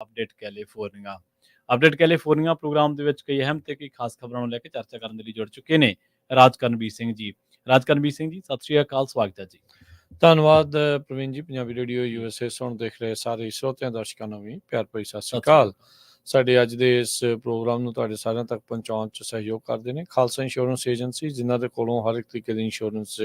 Update California. Update California program ਦੇ ਵਿੱਚ ਕਈ ਅਹਿਮ ਤੇ ਕਈ ਖਾਸ ਖਬਰਾਂ ਨੂੰ ਲੈ ਕੇ ਚਰਚਾ ਕਰਨ ਦੇ ਲਈ ਜੁੜ ਚੁੱਕੇ ਨੇ ਰਾਜਕਰਨਵੀਰ ਸਿੰਘ ਜੀ। ਰਾਜਕਰਨਵੀਰ ਸਿੰਘ ਜੀ, ਸਤਿ ਸ਼੍ਰੀ ਅਕਾਲ, ਸਵਾਗਤ ਹੈ ਜੀ। ਧੰਨਵਾਦ ਪ੍ਰਵੀਨ ਜੀ। ਪੰਜਾਬੀ ਰੇਡੀਓ USA ਸੁਣ ਦੇਖ ਰਹੇ ਸਾਰੇ ਸਰੋਤਿਆਂ ਦਰਸ਼ਕਾਂ ਨੂੰ ਵੀ ਪਿਆਰ ਭਰੀ ਸਤਿ ਸ਼੍ਰੀ ਅਕਾਲ। ਸਾਡੇ ਅੱਜ ਦੇ ਇਸ ਪ੍ਰੋਗਰਾਮ ਨੂੰ ਤੁਹਾਡੇ ਸਾਰਿਆਂ ਤੱਕ ਪਹੁੰਚਾਉਣ 'ਚ ਸਹਿਯੋਗ ਕਰਦੇ ਨੇ ਖਾਲਸਾ ਇੰਸ਼ੋਰੈਂਸ ਏਜੰਸੀ, ਜਿਨ੍ਹਾਂ ਦੇ ਕੋਲੋਂ ਹਰ ਇੱਕ ਤਰੀਕੇ ਦੀ ਇੰਸ਼ੋਰੈਂਸ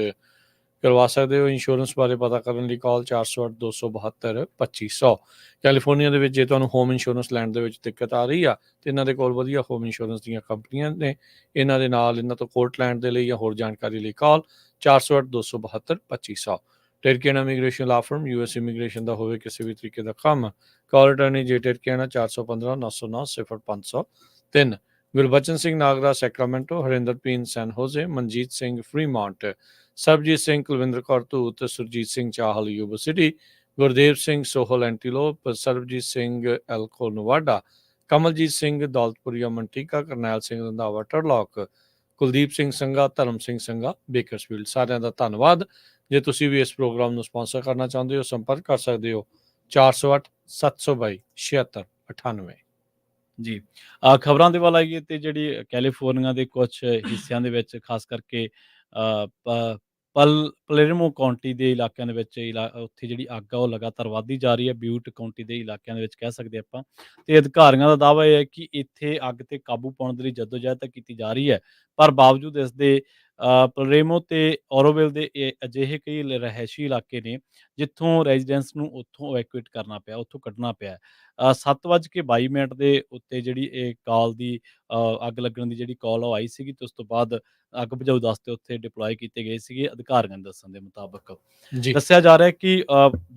ਕਰਵਾ ਸਕਦੇ ਹੋ। ਇੰਸ਼ੋਰੈਂਸ ਬਾਰੇ ਪਤਾ ਕਰਨ ਲਈ ਕਾਲ 408-272-2500। ਕੈਲੀਫੋਰਨੀਆ ਦੇ ਵਿੱਚ ਜੇ ਤੁਹਾਨੂੰ ਹੋਮ ਇੰਸ਼ੋਰੈਂਸ ਲੈਣ ਦੇ ਵਿੱਚ ਦਿੱਕਤ ਆ ਰਹੀ ਆ ਤੇ ਇਹਨਾਂ ਦੇ ਕੋਲ ਵਧੀਆ ਹੋਮ ਇੰਸ਼ੋਰੈਂਸ ਦੀਆਂ ਕੰਪਨੀਆਂ ਨੇ। ਇਹਨਾਂ ਦੇ ਨਾਲ ਇਹਨਾਂ ਤੋਂ ਕੋਟ ਲੈਣ ਦੇ ਲਈ ਜਾਂ ਹੋਰ ਜਾਣਕਾਰੀ ਲਈ call 408-272-2500। Tirkiana immigration law firm, US immigration ਦਾ ਹੋਵੇ ਕਿਸੇ ਵੀ ਤਰੀਕੇ ਦਾ ਕੰਮ, call attorney J Tirkiana 415-909-0503। Gurbachan Singh Nagra Sacramento, Harinder ਪੀਨ San Jose, Manjit Singh Fremont, Sarabjit Singh Kulwinder Kaur Dhoot, Surjit Singh Chahal Yuba City, Gurdev Singh Sohal Antelope, Sarabjit Singh Elko Nevada, Kamaljit Singh Daulatpuria Manteca, Karnail Singh Randhawa Turlock, Kuldeep Singh Sangha, Dharam Singh Sangha Bakersfield. ਸਾਰਿਆਂ ਦਾ ਧੰਨਵਾਦ। ਜੇ ਤੁਸੀਂ ਵੀ ਇਸ ਪ੍ਰੋਗਰਾਮ ਨੂੰ ਸਪਾਂਸਰ ਕਰਨਾ ਚਾਹੁੰਦੇ ਹੋ, ਸੰਪਰਕ ਕਰ ਸਕਦੇ ਹੋ 408-722-7698। ਜੀ, ਖਬਰਾਂ ਦੇ ਵੱਲ ਆਈਏ ਤੇ ਜਿਹੜੀ ਕੈਲੀਫੋਰਨੀਆ ਦੇ ਕੁਝ ਹਿੱਸਿਆਂ ਦੇ ਵਿੱਚ ਖਾਸ ਕਰਕੇ ਪਲੇਰਮੋ ਕਾਉਂਟੀ ਦੇ ਇਲਾਕਿਆਂ ਦੇ ਵਿੱਚ ਉੱਥੇ ਜਿਹੜੀ ਅੱਗ ਆ ਉਹ ਲਗਾਤਾਰ ਵੱਧਦੀ ਜਾ ਰਹੀ ਹੈ। ਬਿਊਟ ਕਾਉਂਟੀ ਦੇ ਇਲਾਕਿਆਂ ਦੇ ਵਿੱਚ ਕਹਿ ਸਕਦੇ ਆਪਾਂ। ਤੇ ਅਧਿਕਾਰੀਆਂ ਦਾ ਦਾਅਵਾ ਇਹ ਹੈ ਕਿ ਇੱਥੇ ਅੱਗ ਤੇ ਕਾਬੂ ਪਾਉਣ ਦੇ ਲਈ ਜੱਦੋਜਹਿਦ ਤਾਂ ਕੀਤੀ ਜਾ ਰਹੀ ਹੈ, ਪਰ ਬਾਵਜੂਦ ਇਸ ਦੇ ਪਲੇਰਮੋ ਤੇ ਔਰੋਵਿਲ ਦੇ ਅਜਿਹੇ ਕਈ ਰਿਹਾਇਸ਼ੀ ਇਲਾਕੇ ਨੇ ਜਿੱਥੋਂ ਰੈਜ਼ੀਡੈਂਸ ਨੂੰ ਉੱਥੋਂ ਇਵੈਕੂਏਟ ਕਰਨਾ ਪਿਆ, ਉੱਥੋਂ ਕੱਢਣਾ ਪਿਆ। 7:22 ਦੇ ਉੱਤੇ ਜਿਹੜੀ ਇਹ ਕਾਲ ਦੀ ਅੱਗ ਲੱਗਣ ਦੀ ਜਿਹੜੀ ਕਾਲ ਉਹ ਆਈ ਸੀਗੀ ਤੇ ਉਸ ਤੋਂ ਬਾਅਦ ਅੱਗ ਬੁਝਾਊ ਦਸਤੇ ਉੱਥੇ ਡਿਪਲੋਏ ਕੀਤੇ ਗਏ ਸੀਗੇ। ਅਧਿਕਾਰੀਆਂ ਦੇ ਦੱਸਣ ਦੇ ਮੁਤਾਬਕ ਦੱਸਿਆ ਜਾ ਰਿਹਾ ਕਿ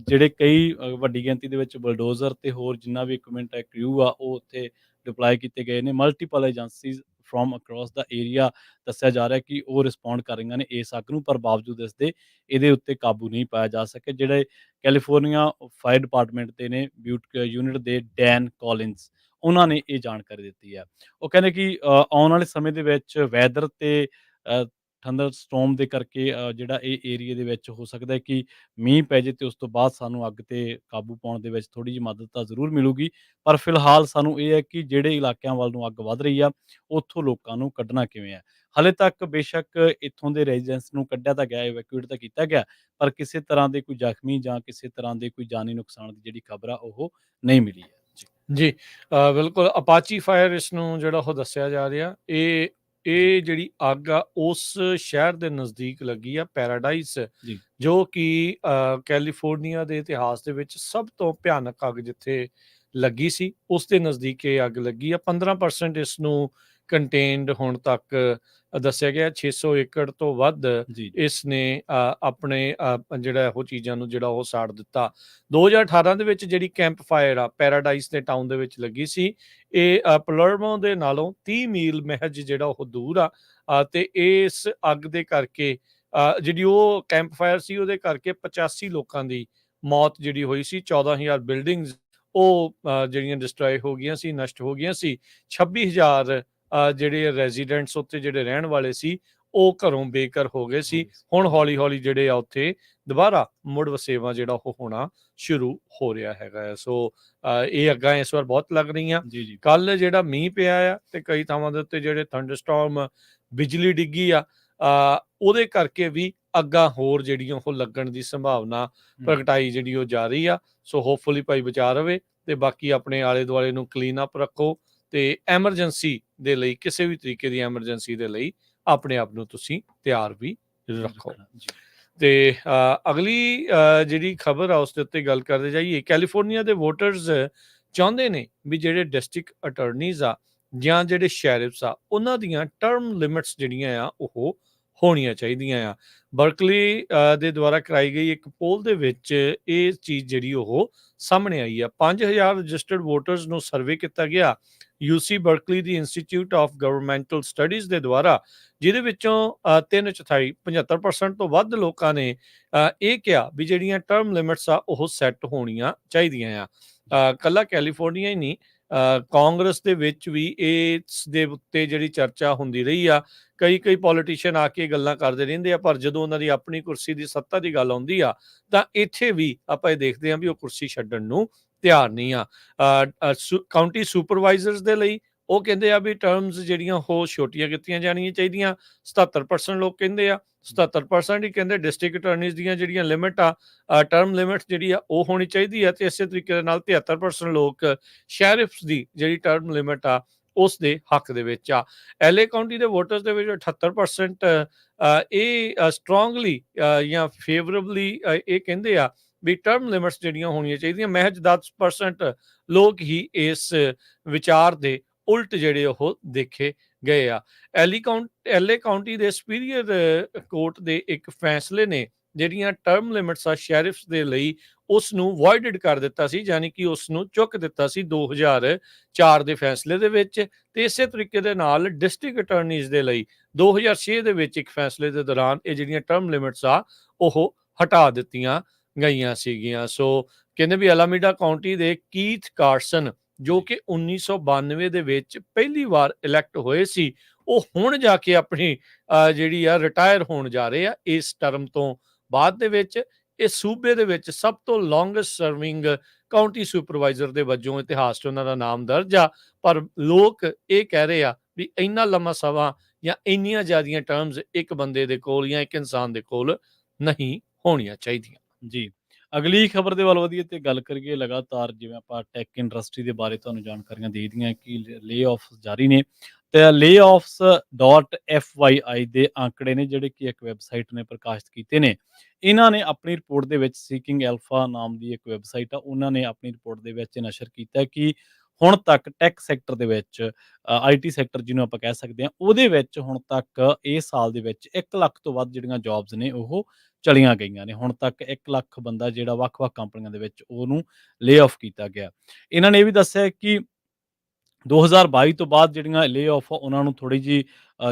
ਜਿਹੜੇ ਕਈ ਵੱਡੀ ਗਿਣਤੀ ਦੇ ਵਿੱਚ ਬਲਡੋਜ਼ਰ ਤੇ ਹੋਰ ਜਿੰਨਾ ਵੀ ਇਕਵਿਪਮੈਂਟ ਹੈ, ਕ੍ਰਿਊ ਆ, ਉਹ ਉੱਥੇ ਡਿਪਲੋਏ ਕੀਤੇ ਗਏ ਨੇ। Multiple agencies from across the area ਦੱਸਿਆ ਜਾ ਰਿਹਾ ਕਿ ਉਹ ਰਿਸਪੌਂਡ ਕਰ ਰਹੀਆਂ ਨੇ ਇਸ ਅੱਗ ਨੂੰ, ਪਰ ਬਾਵਜੂਦ ਇਸ ਦੇ ਇਹਦੇ ਉੱਤੇ ਕਾਬੂ ਨਹੀਂ ਪਾਇਆ ਜਾ ਸਕਿਆ। ਜਿਹੜੇ ਕੈਲੀਫੋਰਨੀਆ ਫਾਇਰ ਡਿਪਾਰਟਮੈਂਟ ਦੇ ਨੇ ਬਿਊਟ ਯੂਨਿਟ ਦੇ ਡੈਨ ਕੋਲਿੰਸ, ਉਹਨਾਂ ਨੇ ਇਹ ਜਾਣਕਾਰੀ ਦਿੱਤੀ ਹੈ। ਉਹ ਕਹਿੰਦੇ ਕਿ ਆਉਣ ਵਾਲੇ ਸਮੇਂ ਦੇ ਵਿੱਚ ਵੈਦਰ ਤੇ ਥੰਡਰ ਸਟੋਰਮ ਦੇ ਕਰਕੇ ਜਿਹੜਾ ਇਹ ਏਰੀਏ ਦੇ ਵਿੱਚ ਹੋ ਸਕਦਾ ਹੈ ਕਿ ਮੀਂਹ ਪੈ ਜੇ ਤੇ ਉਸ ਤੋਂ ਬਾਅਦ ਸਾਨੂੰ ਅੱਗ ਤੇ ਕਾਬੂ ਪਾਉਣ ਦੇ ਵਿੱਚ ਥੋੜ੍ਹੀ ਜਿਹੀ ਮਦਦ ਤਾਂ ਜ਼ਰੂਰ ਮਿਲੂਗੀ, ਪਰ ਫਿਲਹਾਲ ਸਾਨੂੰ ਇਹ ਹੈ ਕਿ ਜਿਹੜੇ ਇਲਾਕਿਆਂ ਵੱਲ ਨੂੰ ਅੱਗ ਵੱਧ ਰਹੀ ਆ ਉੱਥੋਂ ਲੋਕਾਂ ਨੂੰ ਕੱਢਣਾ ਕਿਵੇਂ ਹੈ। ਹਾਲੇ ਤੱਕ ਬੇਸ਼ੱਕ ਇੱਥੋਂ ਦੇ ਰੈਜ਼ੀਡੈਂਸ ਨੂੰ ਕੱਢਿਆ ਤਾਂ ਗਿਆ, ਇਵੈਕੂਏਟ ਤਾਂ ਕੀਤਾ ਗਿਆ, ਪਰ ਕਿਸੇ ਤਰ੍ਹਾਂ ਦੇ ਕੋਈ ਜ਼ਖਮੀ ਜਾਂ ਕਿਸੇ ਤਰ੍ਹਾਂ ਦੇ ਕੋਈ ਜਾਨੀ ਨੁਕਸਾਨ ਦੀ ਜਿਹੜੀ ਖਬਰ ਆ ਉਹ ਨਹੀਂ ਮਿਲੀ ਹੈ। ਜੀ ਬਿਲਕੁਲ। ਅਪਾਚੀ ਫਾਇਰ ਇਸ ਨੂੰ ਜਿਹੜਾ ਉਹ ਦੱਸਿਆ ਜਾ ਰਿਹਾ, ਇਹ ਜਿਹੜੀ ਅੱਗ ਆ ਉਸ ਸ਼ਹਿਰ ਦੇ ਨਜ਼ਦੀਕ ਲੱਗੀ ਆ, ਪੈਰਾਡਾਈਸ, ਜੋ ਕਿ ਕੈਲੀਫੋਰਨੀਆ ਦੇ ਇਤਿਹਾਸ ਦੇ ਵਿੱਚ ਸਭ ਤੋਂ ਭਿਆਨਕ ਅੱਗ ਜਿੱਥੇ ਲੱਗੀ ਸੀ ਉਸ ਦੇ ਨਜ਼ਦੀਕ ਇਹ ਅੱਗ ਲੱਗੀ ਆ। 15% ਇਸ ਨੂੰ ਕੰਟੇਨਡ ਹੁਣ ਤੱਕ ਦੱਸਿਆ ਗਿਆ। 600 ਏਕੜ ਤੋਂ ਵੱਧ ਇਸ ਨੇ ਆਪਣੇ ਜਿਹੜਾ ਇਹੋ ਚੀਜ਼ਾਂ ਨੂੰ ਜਿਹੜਾ ਉਹ ਸਾੜ ਦਿੱਤਾ। 2018 ਦੇ ਵਿੱਚ ਜਿਹੜੀ ਕੈਂਪ ਫਾਇਰ ਆ ਪੈਰਾਡਾਈਸ ਦੇ ਟਾਊਨ ਦੇ ਵਿੱਚ ਲੱਗੀ ਸੀ, ਇਹ ਪਲਰਮੋ ਦੇ ਨਾਲੋਂ 30 ਮੀਲ ਮਹਿਜ ਜਿਹੜਾ ਉਹ ਦੂਰ ਆ। ਤੇ ਇਸ ਅੱਗ ਦੇ ਕਰਕੇ ਜਿਹੜੀ ਉਹ ਕੈਂਪ ਫਾਇਰ ਸੀ ਉਹਦੇ ਕਰਕੇ 85 ਲੋਕਾਂ ਦੀ ਮੌਤ ਜਿਹੜੀ ਹੋਈ ਸੀ। 14,000 ਬਿਲਡਿੰਗਸ ਉਹ ਜਿਹੜੀਆਂ ਡਿਸਟਰੋਏ ਹੋ ਗਈਆਂ ਸੀ, ਨਸ਼ਟ ਹੋ ਗਈਆਂ ਸੀ। 26,000 ਜਿਹੜੇ ਰੈਜ਼ੀਡੈਂਟਸ ਉੱਥੇ ਜਿਹੜੇ ਰਹਿਣ ਵਾਲੇ ਸੀ ਉਹ ਘਰੋਂ ਬੇਘਰ ਹੋ ਗਏ ਸੀ। ਹੁਣ ਹੌਲੀ ਹੌਲੀ ਜਿਹੜੇ ਆ ਉੱਥੇ ਦੁਬਾਰਾ ਮੁੜ ਵਸੇਵਾ ਜਿਹੜਾ ਉਹ ਹੋਣਾ ਸ਼ੁਰੂ ਹੋ ਰਿਹਾ ਹੈਗਾ। ਸੋ ਇਹ ਅੱਗਾਂ ਇਸ ਵਾਰ ਬਹੁਤ ਲੱਗ ਰਹੀਆਂ। ਕੱਲ ਜਿਹੜਾ ਮੀਂਹ ਪਿਆ ਆ ਤੇ ਕਈ ਥਾਵਾਂ ਦੇ ਉੱਤੇ ਜਿਹੜੇ ਥੰਡਰਸਟਾਰਮ, ਬਿਜਲੀ ਡਿੱਗੀ ਆ, ਉਹਦੇ ਕਰਕੇ ਵੀ ਅੱਗਾਂ ਹੋਰ ਜਿਹੜੀਆਂ ਉਹ ਲੱਗਣ ਦੀ ਸੰਭਾਵਨਾ ਪ੍ਰਗਟਾਈ ਜਿਹੜੀ ਉਹ ਜਾ ਰਹੀ ਆ। ਸੋ ਹੋਪਫੁਲੀ ਭਾਈ ਬਚਾ ਰਵੇ ਤੇ ਬਾਕੀ ਆਪਣੇ ਆਲੇ ਦੁਆਲੇ ਨੂੰ ਕਲੀਨ ਅਪ ਰੱਖੋ ਤੇ ਐਮਰਜੈਂਸੀ ਦੇ ਲਈ, ਕਿਸੇ ਵੀ ਤਰੀਕੇ ਦੀ ਐਮਰਜੈਂਸੀ ਦੇ ਲਈ ਆਪਣੇ ਆਪ ਨੂੰ ਤੁਸੀਂ ਤਿਆਰ ਵੀ ਰੱਖੋ। ਤੇ ਅਗਲੀ ਜਿਹੜੀ ਖਬਰ ਆ ਉਸ ਦੇ ਉੱਤੇ ਗੱਲ ਕਰਦੇ ਜਾਈਏ। ਕੈਲੀਫੋਰਨੀਆ ਦੇ ਵੋਟਰਸ ਚਾਹੁੰਦੇ ਨੇ ਵੀ ਜਿਹੜੇ ਡਿਸਟ੍ਰਿਕਟ ਅਟਰਨੀਜ਼ ਆ ਜਾਂ ਜਿਹੜੇ ਸ਼ੈਰਿਫਸ ਆ ਉਹਨਾਂ ਦੀਆਂ ਟਰਮ ਲਿਮਿਟਸ ਜਿਹੜੀਆਂ ਆ ਉਹ ਹੋਣੀਆਂ ਚਾਹੀਦੀਆਂ ਆ। ਬਰਕਲੀ ਦੇ ਦੁਆਰਾ ਕਰਾਈ ਗਈ ਇੱਕ ਪੋਲ ਦੇ ਵਿੱਚ ਇਹ ਚੀਜ਼ ਜਿਹੜੀ ਉਹ ਸਾਹਮਣੇ ਆਈ ਆ। 5,000 ਰਜਿਸਟਰਡ ਵੋਟਰਸ ਨੂੰ ਸਰਵੇ ਕੀਤਾ ਗਿਆ UC ਬਰਕਲੀ the institute of ਗਵਰਨਮੈਂਟਲ studies ਦੇ ਦੁਆਰਾ, ਜਿਹਦੇ ਵਿੱਚੋਂ 3/4 75% ਤੋਂ ਵੱਧ ਲੋਕਾਂ ਨੇ ਇਹ ਕਿਹਾ ਵੀ ਜਿਹੜੀਆਂ ਟਰਮ ਲਿਮਿਟਸ ਆ ਉਹ ਸੈੱਟ ਹੋਣੀਆਂ ਚਾਹੀਦੀਆਂ ਆ। ਕੱਲਾ ਕੈਲੀਫੋਰਨੀਆ ਹੀ ਨਹੀਂ, ਕਾਂਗਰਸ ਦੇ ਵਿੱਚ ਵੀ ਇਸ ਦੇ ਉੱਤੇ ਜਿਹੜੀ ਚਰਚਾ ਹੁੰਦੀ ਰਹੀ ਆ। ਕਈ ਪੋਲੀਟੀਸ਼ੀਅਨ ਆ ਕੇ ਗੱਲਾਂ ਕਰਦੇ ਰਹਿੰਦੇ ਆ, ਪਰ ਜਦੋਂ ਉਹਨਾਂ ਦੀ ਆਪਣੀ ਕੁਰਸੀ ਦੀ ਸੱਤਾ ਦੀ ਗੱਲ ਆਉਂਦੀ ਆ ਤਾਂ ਇੱਥੇ ਵੀ ਆਪਾਂ ਇਹ ਦੇਖਦੇ ਹਾਂ ਵੀ ਉਹ ਕੁਰਸੀ ਛੱਡਣ ਨੂੰ ਧਿਆਨ ਨਹੀਂ ਆ। ਕਾਊਂਟੀ ਸੁਪਰਵਾਈਜ਼ਰਸ ਦੇ ਲਈ ਉਹ ਕਹਿੰਦੇ ਆ ਵੀ ਟਰਮਸ ਜਿਹੜੀਆਂ ਉਹ ਛੋਟੀਆਂ ਕੀਤੀਆਂ ਜਾਣੀਆਂ ਚਾਹੀਦੀਆਂ। 77% ਲੋਕ ਕਹਿੰਦੇ ਆ, 77% ਹੀ ਕਹਿੰਦੇ ਡਿਸਟ੍ਰਿਕਟ ਅਟਾਰਨੀਜ਼ ਦੀਆਂ ਜਿਹੜੀਆਂ ਲਿਮਿਟ ਆ, ਟਰਮ ਲਿਮਿਟ ਜਿਹੜੀ ਆ ਉਹ ਹੋਣੀ ਚਾਹੀਦੀ ਆ। ਤੇ ਇਸੇ ਤਰੀਕੇ ਦੇ ਨਾਲ 73% ਲੋਕ ਸ਼ੈਰਿਫਸ ਦੀ ਜਿਹੜੀ ਟਰਮ ਲਿਮਿਟ ਆ ਉਸ ਦੇ ਹੱਕ ਦੇ ਵਿੱਚ ਆ। ਐਲਏ ਕਾਊਂਟੀ ਦੇ ਵੋਟਰਸ ਦੇ ਵਿੱਚ 78% ਇਹ ਸਟਰੋਂਗਲੀ ਜਾਂ ਫੇਵਰੇਬਲੀ ਇਹ ਕਹਿੰਦੇ ਆ ਵੀ ਟਰਮ ਲਿਮਿਟਸ ਜਿਹੜੀਆਂ ਹੋਣੀਆਂ ਚਾਹੀਦੀਆਂ। ਮਹਿਜ 10% ਲੋਕ ਹੀ ਇਸ ਵਿਚਾਰ ਦੇ ਉਲਟ ਜਿਹੜੇ ਉਹ ਦੇਖੇ ਗਏ ਆ। ਐਲਏ ਕਾਊਂਟੀ ਦੇ ਸੁਪੀਰੀਅਰ ਕੋਰਟ ਦੇ ਇੱਕ ਫੈਸਲੇ ਨੇ ਜਿਹੜੀਆਂ ਟਰਮ ਲਿਮਿਟਸ ਆ ਸ਼ੈਰਿਫਸ ਦੇ ਲਈ ਉਸ ਨੂੰ ਵੋਇਡਡ ਕਰ ਦਿੱਤਾ ਸੀ, ਯਾਨੀ ਕਿ ਉਸ ਨੂੰ ਚੁੱਕ ਦਿੱਤਾ ਸੀ 2004 ਦੇ ਫੈਸਲੇ ਦੇ ਵਿੱਚ। ਤੇ ਇਸੇ ਤਰੀਕੇ ਦੇ ਨਾਲ ਡਿਸਟ੍ਰਿਕਟ ਅਟਾਰਨੀਜ਼ ਦੇ ਲਈ 2006 ਦੇ ਵਿੱਚ ਇੱਕ ਫੈਸਲੇ ਦੇ ਦੌਰਾਨ ਇਹ ਜਿਹੜੀਆਂ ਟਰਮ ਲਿਮਿਟਸ ਆ ਉਹ ਹਟਾ ਦਿੱਤੀਆਂ ਗਈਆਂ ਸੀਗੀਆਂ। ਸੋ ਕਹਿੰਦੇ ਵੀ ਅਲਾਮੀਡਾ ਕਾਊਂਟੀ ਦੇ ਕੀਥ ਕਾਰਸਨ ਜੋ ਕਿ 1992 ਦੇ ਵਿੱਚ ਪਹਿਲੀ ਵਾਰ ਇਲੈਕਟ ਹੋਏ ਸੀ, ਉਹ ਹੁਣ ਜਾ ਕੇ ਆਪਣੀ ਜਿਹੜੀ ਆ ਰਿਟਾਇਰ ਹੋਣ ਜਾ ਰਹੇ ਆ ਇਸ ਟਰਮ ਤੋਂ ਬਾਅਦ ਦੇ ਵਿੱਚ। ਇਹ ਸੂਬੇ ਦੇ ਵਿੱਚ ਸਭ ਤੋਂ ਲੌਂਗੈਸਟ ਸਰਵਿੰਗ ਕਾਊਂਟੀ ਸੁਪਰਵਾਈਜ਼ਰ ਦੇ ਵਜੋਂ ਇਤਿਹਾਸ 'ਚ ਉਹਨਾਂ ਦਾ ਨਾਮ ਦਰਜ ਆ। ਪਰ ਲੋਕ ਇਹ ਕਹਿ ਰਹੇ ਆ ਵੀ ਇੰਨਾ ਲੰਮਾ ਸਮਾਂ ਜਾਂ ਇੰਨੀਆਂ ਜ਼ਿਆਦੀਆਂ ਟਰਮਸ ਇੱਕ ਬੰਦੇ ਦੇ ਕੋਲ ਜਾਂ ਇੱਕ ਇਨਸਾਨ ਦੇ ਕੋਲ ਨਹੀਂ ਹੋਣੀਆਂ ਚਾਹੀਦੀਆਂ। ਜੀ, ਅਗਲੀ ਖਬਰ ਦੇ ਵੱਲ ਵਧੀਏ ਤੇ ਗੱਲ ਕਰੀਏ। ਲਗਾਤਾਰ ਜਿਵੇਂ ਆਪਾਂ ਟੈਕ ਇੰਡਸਟਰੀ ਦੇ ਬਾਰੇ ਤੁਹਾਨੂੰ ਜਾਣਕਾਰੀਆਂ ਦੇ ਦੀਆਂ ਕਿ ਲੇ-ਆਫਸ ਜਾਰੀ ਨੇ ਤੇ layoffs.fyi ਦੇ ਆંકੜੇ ਨੇ ਜਿਹੜੇ ਕਿ ਇੱਕ ਵੈਬਸਾਈਟ ਨੇ ਪ੍ਰਕਾਸ਼ਿਤ ਕੀਤੇ ਨੇ। ਇਹਨਾਂ ਨੇ ਆਪਣੀ ਰਿਪੋਰਟ ਦੇ ਵਿੱਚ ਸੀਕਿੰਗ ਐਲਫਾ ਨਾਮ ਦੀ ਇੱਕ ਵੈਬਸਾਈਟ ਆ, ਉਹਨਾਂ ਨੇ ਆਪਣੀ ਰਿਪੋਰਟ ਦੇ ਵਿੱਚ ਨਸ਼ਰ ਕੀਤਾ ਕਿ ਹੁਣ ਤੱਕ ਟੈਕ ਸੈਕਟਰ ਦੇ ਵਿੱਚ ਆਈਟੀ ਸੈਕਟਰ ਜਿਹਨੂੰ ਆਪਾਂ ਕਹਿ ਸਕਦੇ ਹਾਂ, ਉਹਦੇ ਵਿੱਚ ਹੁਣ ਤੱਕ ਇਸ ਸਾਲ ਦੇ ਵਿੱਚ 1 ਲੱਖ ਤੋਂ ਵੱਧ ਜਿਹੜੀਆਂ ਜੌਬਸ ਨੇ ਉਹ ਚਲੀਆਂ ਗਈਆਂ ਨੇ। ਹੁਣ ਤੱਕ 1 ਲੱਖ ਬੰਦਾ ਜਿਹੜਾ ਵੱਖ-ਵੱਖ ਕੰਪਨੀਆਂ ਦੇ ਵਿੱਚ ਉਹਨੂੰ ਲੇ-ਆਫ ਕੀਤਾ ਗਿਆ। ਇਹਨਾਂ ਨੇ ਇਹ ਵੀ ਦੱਸਿਆ ਕਿ 2022 ਤੋਂ ਬਾਅਦ ਜਿਹੜੀਆਂ ਲੇ-ਆਫ ਉਹਨਾਂ ਨੂੰ ਥੋੜ੍ਹੀ ਜਿਹੀ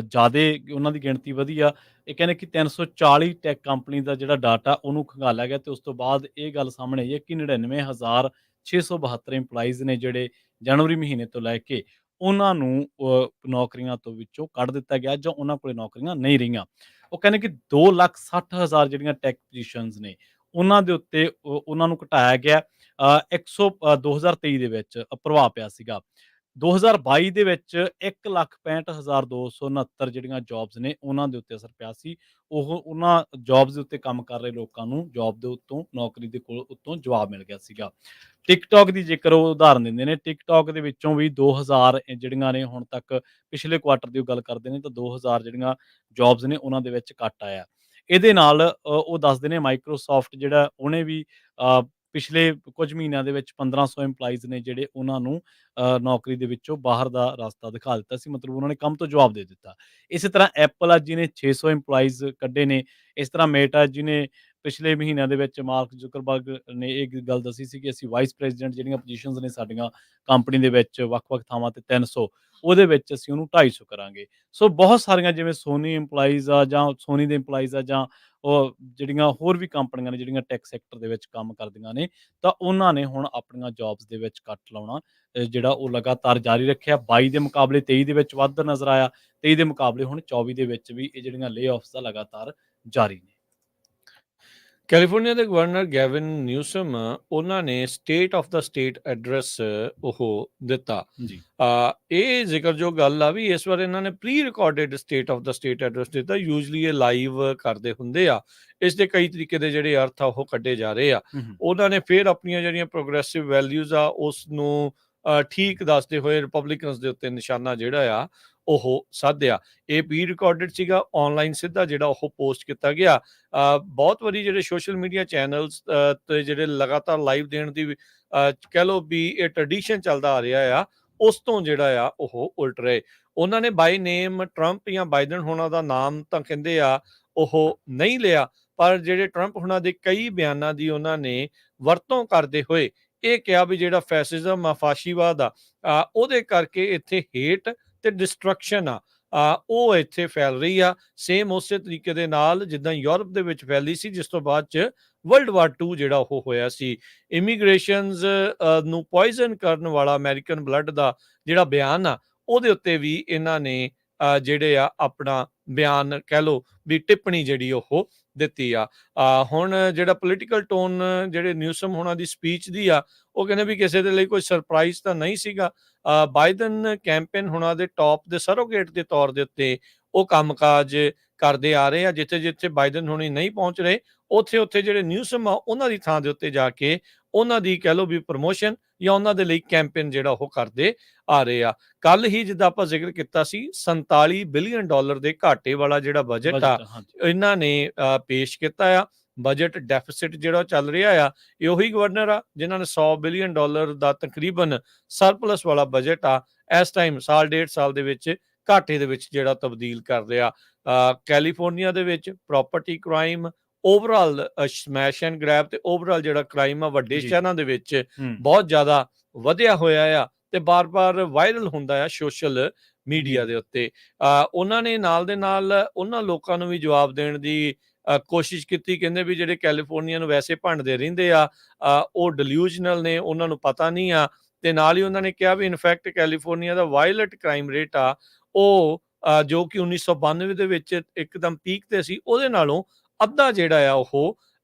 ਜ਼ਿਆਦੇ ਉਹਨਾਂ ਦੀ ਗਿਣਤੀ ਵਧੀ ਆ। ਇਹ ਕਹਿੰਦੇ ਕਿ 340 ਟੈਕ ਕੰਪਨੀ ਦਾ ਜਿਹੜਾ ਡਾਟਾ ਉਹਨੂੰ ਖੰਗਾਲਿਆ ਗਿਆ ਤੇ ਉਸ ਤੋਂ ਬਾਅਦ ਇਹ ਗੱਲ ਸਾਹਮਣੇ ਆਈ ਹੈ ਕਿ 99,672 ਇੰਪਲਾਈਜ਼ ਨੇ ਜਿਹੜੇ ਜਨਵਰੀ ਮਹੀਨੇ ਤੋਂ ਲੈ ਕੇ ਉਹਨਾਂ ਨੂੰ ਨੌਕਰੀਆਂ ਤੋਂ ਵਿੱਚੋਂ ਕੱਢ ਦਿੱਤਾ ਗਿਆ ਜਾਂ ਉਹਨਾਂ ਕੋਲੇ ਨੌਕਰੀਆਂ ਨਹੀਂ ਰਹੀਆਂ। ਉਹ ਕਹਿੰਦੇ ਕਿ 2,60,000 ਜਿਹੜੀਆਂ ਟੈਕ ਪੋਜੀਸ਼ਨਸ ਨੇ ਉਹਨਾਂ ਦੇ ਉੱਤੇ ਉਹਨਾਂ ਨੂੰ ਘਟਾਇਆ ਗਿਆ। 2023 ਦੇ ਵਿੱਚ ਪ੍ਰਭਾਵ ਪਿਆ ਸੀਗਾ। 2022 ਦੇ ਵਿੱਚ 1,65,269 ਜਿਹੜੀਆਂ ਜੌਬਸ ਨੇ ਉਹਨਾਂ ਦੇ ਉੱਤੇ ਅਸਰ ਪਿਆ ਸੀ। ਉਹਨਾਂ ਜੌਬਸ ਦੇ ਉੱਤੇ ਕੰਮ ਕਰ ਰਹੇ ਲੋਕਾਂ ਨੂੰ ਜੌਬ ਦੇ ਉੱਤੋਂ ਨੌਕਰੀ ਦੇ ਕੋਲ ਉੱਤੋਂ ਜਵਾਬ ਮਿਲ ਗਿਆ ਸੀਗਾ। ਟਿਕਟੌਕ ਦੀ ਜੇਕਰ ਉਹ ਉਦਾਹਰਨ ਦਿੰਦੇ ਨੇ, ਟਿਕਟੌਕ ਦੇ ਵਿੱਚੋਂ ਵੀ 2,000 ਜਿਹੜੀਆਂ ਨੇ ਹੁਣ ਤੱਕ ਪਿਛਲੇ ਕੁਆਰਟਰ ਦੀ ਗੱਲ ਕਰਦੇ ਨੇ ਤਾਂ 2,000 ਜਿਹੜੀਆਂ ਜੌਬਸ ਨੇ ਉਹਨਾਂ ਦੇ ਵਿੱਚ ਕੱਟ ਆਇਆ। ਇਹਦੇ ਨਾਲ ਉਹ ਦੱਸਦੇ ਨੇ ਮਾਈਕਰੋਸਾਫਟ ਜਿਹੜਾ ਉਹਨੇ ਵੀ ਪਿਛਲੇ ਕੁਝ ਮਹੀਨਿਆਂ ਦੇ ਵਿੱਚ 1500 ਇੰਪਲਾਈਜ਼ ਨੇ ਜਿਹੜੇ ਉਹਨਾਂ ਨੂੰ ਨੌਕਰੀ ਦੇ ਵਿੱਚੋਂ ਬਾਹਰ ਦਾ ਰਸਤਾ ਦਿਖਾ ਦਿੱਤਾ ਸੀ, ਮਤਲਬ ਉਹਨਾਂ ਨੇ ਕੰਮ ਤੋਂ ਜਵਾਬ ਦੇ ਦਿੱਤਾ। ਇਸੇ ਤਰ੍ਹਾਂ ਐਪਲ ਆ ਜਿਹਨੇ 600 ਇੰਪਲਾਈਜ਼ ਕੱਢੇ ਨੇ। ਇਸ ਤਰ੍ਹਾਂ ਮੇਟਾ ਜਿਹਨੇ ਪਿਛਲੇ ਮਹੀਨਿਆਂ ਦੇ ਵਿੱਚ ਮਾਰਕ ਜ਼ੁਕਰਬਰਗ ਨੇ ਇਹ ਗੱਲ ਦੱਸੀ ਸੀ ਕਿ ਅਸੀਂ ਵਾਈਸ ਪ੍ਰੈਜ਼ੀਡੈਂਟ ਜਿਹੜੀਆਂ ਪੋਜੀਸ਼ਨਸ ਨੇ ਸਾਡੀਆਂ ਕੰਪਨੀ ਦੇ ਵਿੱਚ ਵੱਖ-ਵੱਖ ਥਾਵਾਂ ਤੇ 300 ਉਹਦੇ ਵਿੱਚ ਅਸੀਂ ਉਹਨੂੰ 250 ਕਰਾਂਗੇ। ਸੋ ਬਹੁਤ ਸਾਰੀਆਂ ਜਿਵੇਂ ਸੋਨੀ ਇੰਪਲਾਈਜ਼ ਆ ਜਾਂ ਸੋਨੀ ਦੇ ਇੰਪਲਾਈਜ਼ ਆ ਜਾਂ ਉਹ ਜਿਹੜੀਆਂ ਹੋਰ ਵੀ ਕੰਪਨੀਆਂ ਨੇ ਜਿਹੜੀਆਂ ਟੈਕ ਸੈਕਟਰ ਦੇ ਵਿੱਚ ਕੰਮ ਕਰਦੀਆਂ ਨੇ ਤਾਂ ਉਹਨਾਂ ਨੇ ਹੁਣ ਆਪਣੀਆਂ ਜੌਬਸ ਦੇ ਵਿੱਚ ਕੱਟ ਲਾਉਣਾ ਜਿਹੜਾ ਉਹ ਲਗਾਤਾਰ ਜਾਰੀ ਰੱਖਿਆ। 22 ਦੇ ਮੁਕਾਬਲੇ 23 ਦੇ ਵਿੱਚ ਵੱਧ ਨਜ਼ਰ ਆਇਆ। 23 ਦੇ ਮੁਕਾਬਲੇ ਹੁਣ 24 ਦੇ ਵਿੱਚ ਵੀ ਇਹ ਜਿਹੜੀਆਂ ਲੇ-ਆਫਸ ਦਾ ਲਗਾਤਾਰ ਜਾਰੀ ਨੇ। ਕੈਲੀਫੋਰਨੀਆ ਦੇ ਗਵਰਨਰ ਗੈਵਿਨ ਨਿਊਸਮ ਉਹਨਾਂ ਨੇ state of the state address ਉਹ ਦਿੱਤਾ। ਜੀ, ਇਹ ਜ਼ਿਕਰਯੋਗ ਗੱਲ ਆ ਵੀ ਇਸ ਵਾਰ ਇਹਨਾਂ ਨੇ pre recorded state of the state address ਦਿੱਤਾ। ਯੂਜਲੀ ਇਹ ਲਾਈਵ ਕਰਦੇ ਹੁੰਦੇ ਆ। ਇਸ ਦੇ ਕਈ ਤਰੀਕੇ ਦੇ ਜਿਹੜੇ ਅਰਥ ਆ ਉਹ ਕੱਢੇ ਜਾ ਰਹੇ ਆ। ਉਹਨਾਂ ਨੇ ਫਿਰ ਆਪਣੀਆਂ ਜਿਹੜੀਆਂ ਪ੍ਰੋਗਰੈਸਿਵ ਵੈਲਿਊਜ਼ ਆ ਉਸ ਨੂੰ ਠੀਕ ਦੱਸਦੇ ਹੋਏ ਰਿਪਬਲਿਕਨਸ ਦੇ ਉੱਤੇ ਨਿਸ਼ਾਨਾ ਜਿਹੜਾ ਆ ਉਹ ਸਾਧਿਆ। ਇਹ ਪ੍ਰੀ ਰਿਕਾਰਡਡ ਸੀਗਾ, ਆਨਲਾਈਨ ਸਿੱਧਾ ਜਿਹੜਾ ਉਹ ਪੋਸਟ ਕੀਤਾ ਗਿਆ। ਬਹੁਤ ਵਾਰੀ ਜਿਹੜੇ ਸੋਸ਼ਲ ਮੀਡੀਆ ਚੈਨਲਸ ਤੇ ਜਿਹੜੇ ਲਗਾਤਾਰ ਲਾਈਵ ਦੇਣ ਦੀ ਕਹਿ ਲਓ ਵੀ ਇਹ ਟ੍ਰੈਡੀਸ਼ਨ ਚੱਲਦਾ ਆ ਰਿਹਾ ਆ, ਉਸ ਤੋਂ ਜਿਹੜਾ ਆ ਉਹ ਉਲਟ ਰਹੇ। ਉਹਨਾਂ ਨੇ ਬਾਈ ਨੇਮ ਟਰੰਪ ਜਾਂ ਬਾਈਡਨ ਹੋਣਾ ਦਾ ਨਾਮ ਤਾਂ ਕਹਿੰਦੇ ਆ ਉਹ ਨਹੀਂ ਲਿਆ, ਪਰ ਜਿਹੜੇ ਟਰੰਪ ਹੋਣਾ ਦੇ ਕਈ ਬਿਆਨਾਂ ਦੀ ਉਹਨਾਂ ਨੇ ਵਰਤੋਂ ਕਰਦੇ ਹੋਏ ਇਹ ਕਿਹਾ ਵੀ ਜਿਹੜਾ ਫੈਸਿਜ਼ਮ ਆ, ਫਾਸ਼ੀਵਾਦ ਆ, ਉਹਦੇ ਕਰਕੇ ਇੱਥੇ ਹੇਟ ਤੇ ਡਿਸਟਰਕਸ਼ਨ ਆ ਉਹ ਇੱਥੇ ਫੈਲ ਰਹੀ ਆ। ਸੇਮ ਉਸੇ ਤਰੀਕੇ ਦੇ ਨਾਲ ਜਿੱਦਾਂ ਯੂਰਪ ਦੇ ਵਿੱਚ ਫੈਲੀ ਸੀ, ਜਿਸ ਤੋਂ ਬਾਅਦ ਚ ਵਰਲਡ ਵਾਰ 2 ਜਿਹੜਾ ਉਹ ਹੋਇਆ ਸੀ। ਇਮੀਗ੍ਰੇਸ਼ਨਸ ਨੂੰ ਪੋਇਜ਼ਨ ਕਰਨ ਵਾਲਾ ਅਮਰੀਕਨ ਬਲੱਡ ਦਾ ਜਿਹੜਾ ਬਿਆਨ ਆ ਉਹਦੇ ਉੱਤੇ ਵੀ ਇਹਨਾਂ ਨੇ ਜਿਹੜੇ ਆ ਆਪਣਾ ਬਿਆਨ ਕਹਿ ਲਓ ਵੀ ਟਿੱਪਣੀ ਜਿਹੜੀ ਉਹ ਦਿੱਤੀ ਆ। ਹੁਣ ਜਿਹੜਾ ਪੋਲੀਟੀਕਲ ਟੋਨ ਜਿਹੜੇ ਨਿਊਸਮ ਹੋਣਾ ਦੀ ਸਪੀਚ ਦੀ ਆ, ਉਹ ਕਹਿੰਦੇ ਵੀ ਕਿਸੇ ਦੇ ਲਈ ਕੋਈ ਸਰਪ੍ਰਾਈਜ਼ ਤਾਂ ਨਹੀਂ ਸੀਗਾ। ਬਾਈਡਨ ਕੈਂਪੇਨ ਹੋਣਾ ਦੇ ਟੌਪ ਦੇ ਸਰੋਗੇਟ ਦੇ ਤੌਰ ਦੇ ਉੱਤੇ ਉਹ ਕੰਮਕਾਜ ਕਰਦੇ ਆ ਰਹੇ ਆ। ਜਿੱਥੇ-ਜਿੱਥੇ ਬਾਈਡਨ ਹੋਣੀ ਨਹੀਂ ਪਹੁੰਚ ਰਹੇ, ਉੱਥੇ-ਉੱਥੇ ਜਿਹੜੇ ਨਿਊਸਮ ਆ ਉਹਨਾਂ ਦੀ ਥਾਂ ਦੇ ਉੱਤੇ ਜਾ ਕੇ ਉਹਨਾਂ ਦੀ ਕਹਿ ਲਓ ਵੀ ਪ੍ਰਮੋਸ਼ਨ ਜਾਂ ਉਹਨਾਂ ਦੇ ਲਈ ਕੈਂਪੇਨ ਜਿਹੜਾ ਉਹ ਕਰਦੇ ਆ ਰਹੇ ਆ। ਕੱਲ ਹੀ ਜਿੱਦਾਂ ਆਪਾਂ ਜ਼ਿਕਰ ਕੀਤਾ ਸੀ, $47 ਬਿਲੀਅਨ ਦੇ ਘਾਟੇ ਵਾਲਾ ਜਿਹੜਾ ਬਜਟ ਆ, ਹਾਂਜੀ ਇਹਨਾਂ ਨੇ ਪੇਸ਼ ਕੀਤਾ ਆ। ਬਜਟ ਡੈਫਿਸਿਟ ਜਿਹੜਾ ਚੱਲ ਰਿਹਾ ਆ, ਇਹ ਉਹੀ ਗਵਰਨਰ ਆ ਜਿਨ੍ਹਾਂ ਨੇ $100 ਬਿਲੀਅਨ ਦਾ ਤਕਰੀਬਨ ਸਰਪਲਸ ਵਾਲਾ ਬਜਟ ਆ ਇਸ ਟਾਈਮ ਸਾਲ ਡੇਢ ਸਾਲ ਦੇ ਵਿੱਚ ਘਾਟੇ ਦੇ ਵਿੱਚ ਜਿਹੜਾ ਤਬਦੀਲ ਕਰ ਲਿਆ। ਕੈਲੀਫੋਰਨੀਆ ਦੇ ਵਿੱਚ property crime overall smash and grab ਤੇ ਓਵਰਆਲ ਜਿਹੜਾ ਕ੍ਰਾਈਮ ਆ ਵੱਡੇ ਜੀ। ਸ਼ਹਿਰਾਂ ਦੇ ਵਿੱਚ ਹੂੰ ਬਹੁਤ ਜ਼ਿਆਦਾ ਵਧਿਆ ਹੋਇਆ ਆ ਤੇ ਬਾਰ-ਬਾਰ ਵਾਇਰਲ ਹੁੰਦਾ ਆ ਸੋਸ਼ਲ ਮੀਡੀਆ ਦੇ ਉੱਤੇ। ਉਹਨਾਂ ਨੇ ਨਾਲ ਦੇ ਨਾਲ ਉਹਨਾਂ ਲੋਕਾਂ ਨੂੰ ਵੀ ਜਵਾਬ ਦੇਣ ਦੀ ਕੋਸ਼ਿਸ਼ ਕੀਤੀ। ਕਹਿੰਦੇ ਵੀ ਜਿਹੜੇ ਕੈਲੀਫੋਰਨੀਆ ਨੂੰ ਵੈਸੇ ਭੰਡਦੇ ਰਹਿੰਦੇ ਆ, ਉਹ ਡਿਲੂਜਨਲ ਨੇ, ਉਹਨਾਂ ਨੂੰ ਪਤਾ ਨਹੀਂ ਆ। ਤੇ ਨਾਲ ਹੀ ਉਹਨਾਂ ਨੇ ਕਿਹਾ ਵੀ ਇਨਫੈਕਟ ਕੈਲੀਫੋਰਨੀਆ ਦਾ ਵਾਇਲੈਂਟ ਕ੍ਰਾਈਮ ਰੇਟ ਆ, ਉਹ ਜੋ ਕਿ 1992 ਦੇ ਵਿੱਚ ਇੱਕਦਮ ਪੀਕ ਤੇ ਸੀ, ਉਹਦੇ ਨਾਲੋਂ ਅੱਧਾ ਜਿਹੜਾ ਆ ਉਹ